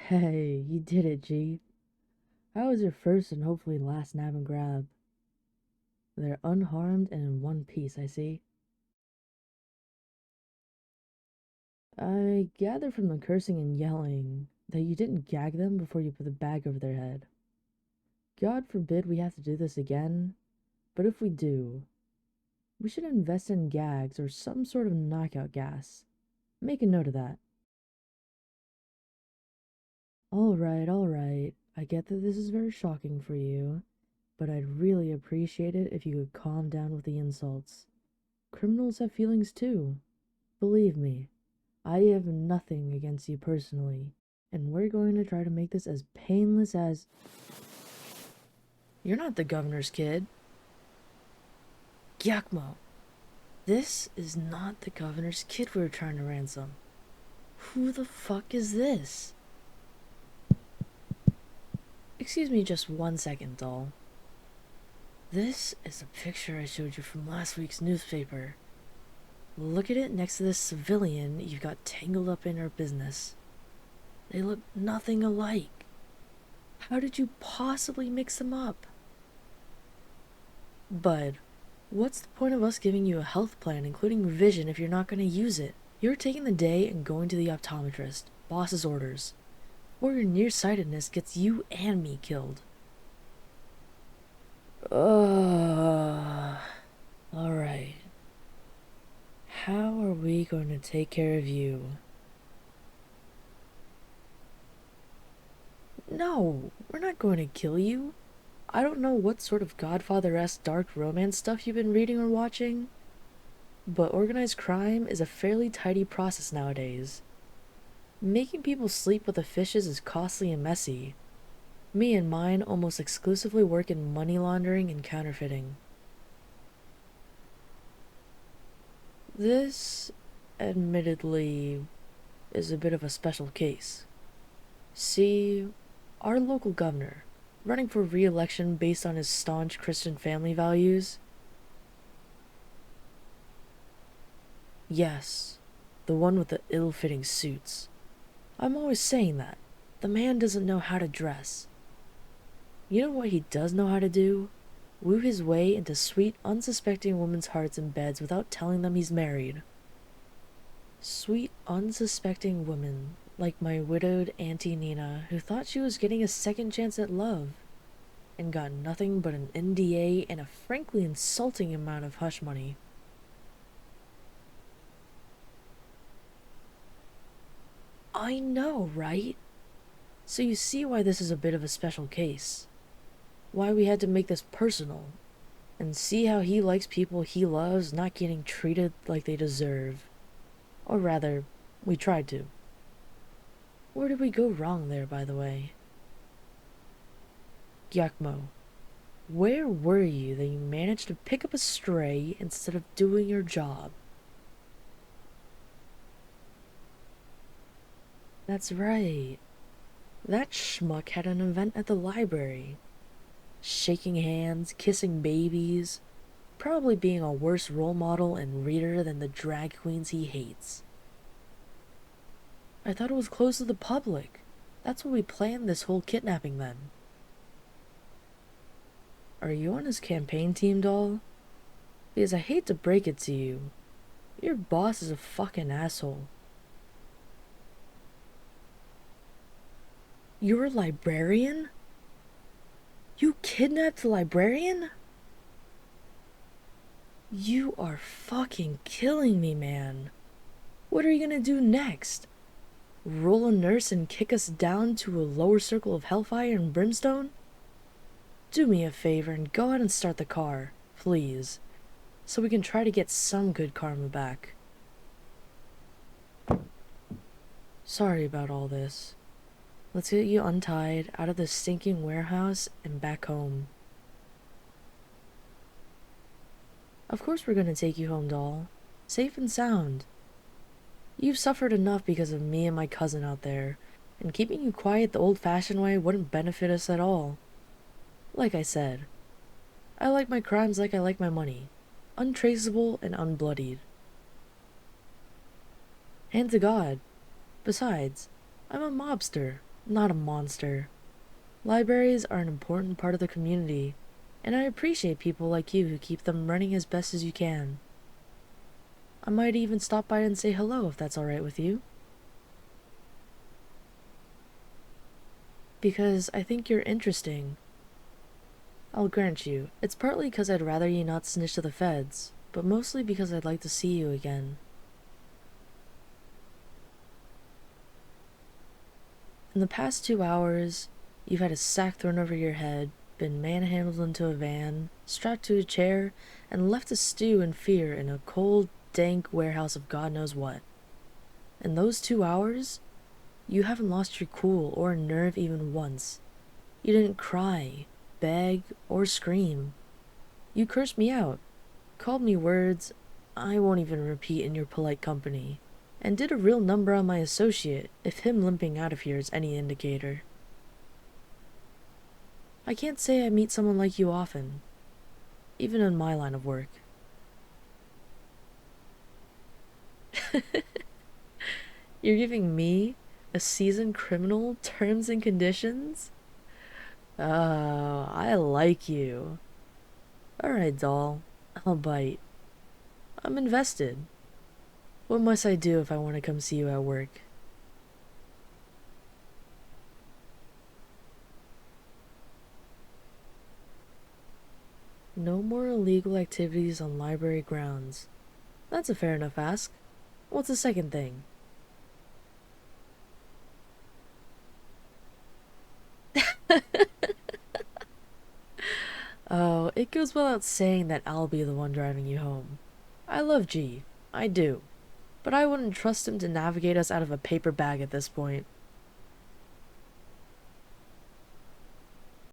Hey, you did it, G. How was your first and hopefully last nab and grab? They're unharmed and in one piece, I see. I gather from the cursing and yelling that you didn't gag them before you put the bag over their head. God forbid we have to do this again, but if we do, we should invest in gags or some sort of knockout gas. Make a note of that. Alright. I get that this is very shocking for you, but I'd really appreciate it if you could calm down with the insults. Criminals have feelings too. Believe me, I have nothing against you personally, and we're going to try to make this as painless as. You're not the governor's kid. Gyakmo, this is not the governor's kid we were trying to ransom. Who the fuck is this? Excuse me just 1 second, doll. This is the picture I showed you from last week's newspaper. Look at it next to this civilian you've got tangled up in our business. They look nothing alike. How did you possibly mix them up? Bud, what's the point of us giving you a health plan including vision if you're not going to use it? You're taking the day and going to the optometrist, boss's orders, or your nearsightedness gets you and me killed. Alright. How are we going to take care of you? No, we're not going to kill you. I don't know what sort of Godfather-esque dark romance stuff you've been reading or watching, but organized crime is a fairly tidy process nowadays. Making people sleep with the fishes is costly and messy. Me and mine almost exclusively work in money laundering and counterfeiting. This, admittedly, is a bit of a special case. See, our local governor, running for re-election based on his staunch Christian family values. Yes, the one with the ill-fitting suits. I'm always saying that. The man doesn't know how to dress. You know what he does know how to do? Woo his way into sweet, unsuspecting women's hearts and beds without telling them he's married. Sweet, unsuspecting women, like my widowed Auntie Nina, who thought she was getting a second chance at love, and got nothing but an NDA and a frankly insulting amount of hush money. I know, right? So you see why this is a bit of a special case. Why we had to make this personal, and see how he likes people he loves not getting treated like they deserve. Or rather, we tried to. Where did we go wrong there, by the way? Gyakmo, where were you that you managed to pick up a stray instead of doing your job? That's right. That schmuck had an event at the library. Shaking hands, kissing babies, probably being a worse role model and reader than the drag queens he hates. I thought it was closed to the public. That's what we planned this whole kidnapping then. Are you on his campaign team, doll? Because I hate to break it to you, your boss is a fucking asshole. You're a librarian? You kidnapped the librarian? You are fucking killing me, man. What are you gonna do next? Roll a nurse and kick us down to a lower circle of hellfire and brimstone? Do me a favor and go ahead and start the car, please, so we can try to get some good karma back. Sorry about all this. Let's get you untied, out of this stinking warehouse, and back home. Of course we're gonna take you home, doll. Safe and sound. You've suffered enough because of me and my cousin out there, and keeping you quiet the old-fashioned way wouldn't benefit us at all. Like I said, I like my crimes like I like my money. Untraceable and unbloodied. Hand to God. Besides, I'm a mobster. Not a monster. Libraries are an important part of the community, and I appreciate people like you who keep them running as best as you can. I might even stop by and say hello if that's alright with you. Because I think you're interesting. I'll grant you, it's partly because I'd rather you not snitch to the feds, but mostly because I'd like to see you again. In the past 2 hours, you've had a sack thrown over your head, been manhandled into a van, strapped to a chair, and left to stew in fear in a cold, dank warehouse of God knows what. In those 2 hours, you haven't lost your cool or nerve even once. You didn't cry, beg, or scream. You cursed me out, called me words I won't even repeat in your polite company, and did a real number on my associate if him limping out of here is any indicator. I can't say I meet someone like you often, even in my line of work. You're giving me, a seasoned criminal, terms and conditions? Oh, I like you. Alright, doll. I'll bite. I'm invested. What must I do if I want to come see you at work? No more illegal activities on library grounds. That's a fair enough ask. What's the second thing? Oh, it goes without saying that I'll be the one driving you home. I love G. I do. But I wouldn't trust him to navigate us out of a paper bag at this point.